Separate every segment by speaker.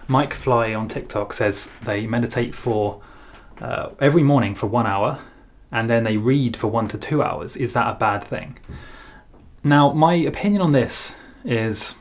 Speaker 1: Mike Fly on TikTok says they meditate for every morning for 1 hour, and then they read for 1 to 2 hours. Is that a bad thing? Now, my opinion on this is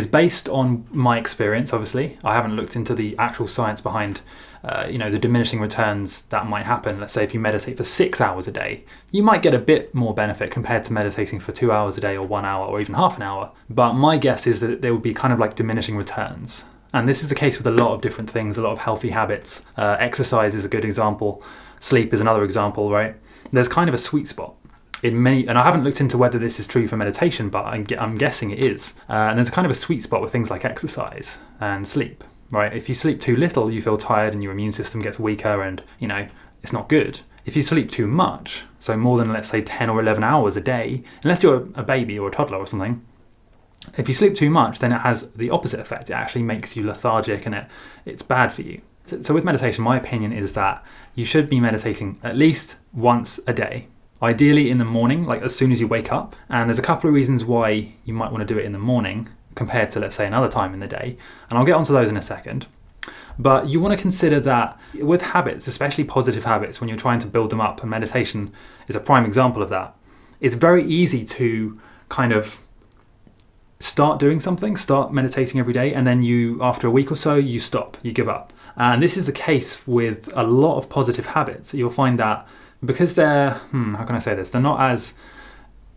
Speaker 1: based on my experience, obviously. I haven't looked into the actual science behind the diminishing returns that might happen. Let's say if you meditate for 6 hours a day, you might get a bit more benefit compared to meditating for 2 hours a day or 1 hour or even half an hour. But my guess is that there would be kind of like diminishing returns. And this is the case with a lot of different things, a lot of healthy habits. Exercise is a good example. Sleep is another example, right? There's kind of a sweet spot. And I haven't looked into whether this is true for meditation, but I'm guessing it is. And there's kind of a sweet spot with things like exercise and sleep, right? If you sleep too little, you feel tired and your immune system gets weaker and, it's not good. If you sleep too much, so more than, let's say, 10 or 11 hours a day, unless you're a baby or a toddler or something, if you sleep too much, then it has the opposite effect. It actually makes you lethargic and it's bad for you. So with meditation, my opinion is that you should be meditating at least once a day. Ideally in the morning, like as soon as you wake up. And there's a couple of reasons why you might want to do it in the morning compared to, let's say, another time in the day. And I'll get onto those in a second. But you want to consider that with habits, especially positive habits, when you're trying to build them up, and meditation is a prime example of that, it's very easy to kind of start doing something, start meditating every day, and then after a week or so, you stop, you give up. And this is the case with a lot of positive habits. You'll find that because they're, how can I say this? They're not as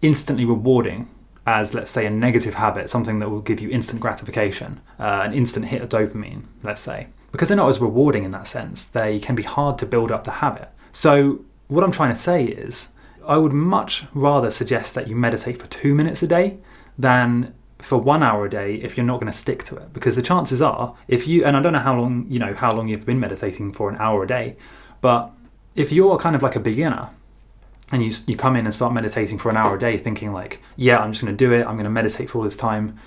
Speaker 1: instantly rewarding as, let's say, a negative habit, something that will give you instant gratification, an instant hit of dopamine, let's say. Because they're not as rewarding in that sense, they can be hard to build up the habit. So what I'm trying to say is, I would much rather suggest that you meditate for 2 minutes a day than for 1 hour a day if you're not going to stick to it. Because the chances are, and I don't know how long you've been meditating for an hour a day, but if you're kind of like a beginner and you come in and start meditating for an hour a day thinking like, yeah, I'm just going to do it, I'm going to meditate for all this time,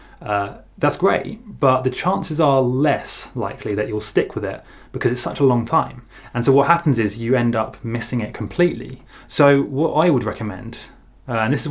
Speaker 1: that's great, but the chances are less likely that you'll stick with it because it's such a long time. And so what happens is you end up missing it completely. So what I would recommend, and this is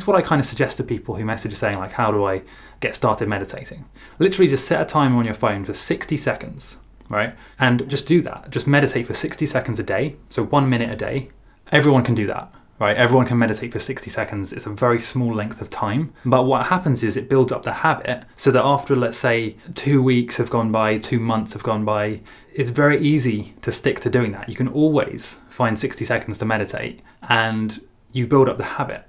Speaker 1: what I kind of suggest to people who message saying like, how do I get started meditating? Literally just set a timer on your phone for 60 seconds. Right? And just do that. Just meditate for 60 seconds a day. So 1 minute a day. Everyone can do that, right? Everyone can meditate for 60 seconds. It's a very small length of time. But what happens is it builds up the habit so that after, let's say, 2 weeks have gone by, 2 months have gone by, it's very easy to stick to doing that. You can always find 60 seconds to meditate and you build up the habit.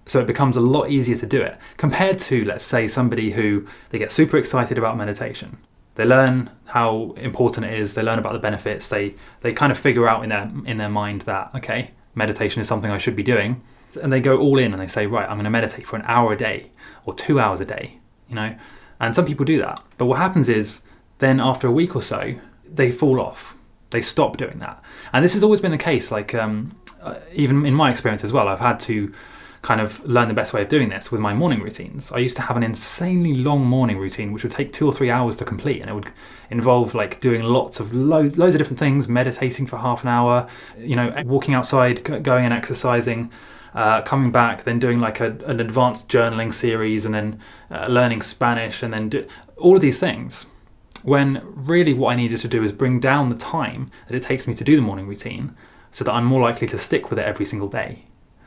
Speaker 1: So it becomes a lot easier to do it compared to, let's say, somebody who they get super excited about meditation. They learn how important it is, they learn about the benefits, they kind of figure out in their mind that, okay, meditation is something I should be doing. And they go all in and they say, right, I'm going to meditate for an hour a day or 2 hours a day, And some people do that. But what happens is then after a week or so, they fall off. They stop doing that. And this has always been the case, like even in my experience as well, I've had to kind of learn the best way of doing this with my morning routines. I used to have an insanely long morning routine which would take 2 or 3 hours to complete, and it would involve like doing loads of different things, meditating for half an hour, walking outside, going and exercising, coming back, then doing like an advanced journaling series, and then learning Spanish, and then do all of these things. When really what I needed to do is bring down the time that it takes me to do the morning routine so that I'm more likely to stick with it every single day.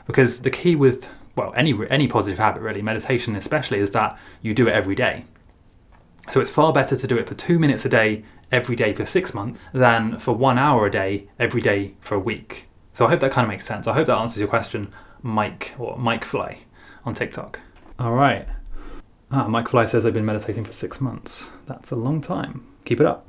Speaker 1: Because the key with, any positive habit really, meditation especially, is that you do it every day. So it's far better to do it for 2 minutes a day, every day for 6 months, than for 1 hour a day, every day for a week. So I hope that kind of makes sense. I hope that answers your question, Mike Fly on TikTok. All right. Mike Fly says they've been meditating for 6 months. That's a long time. Keep it up.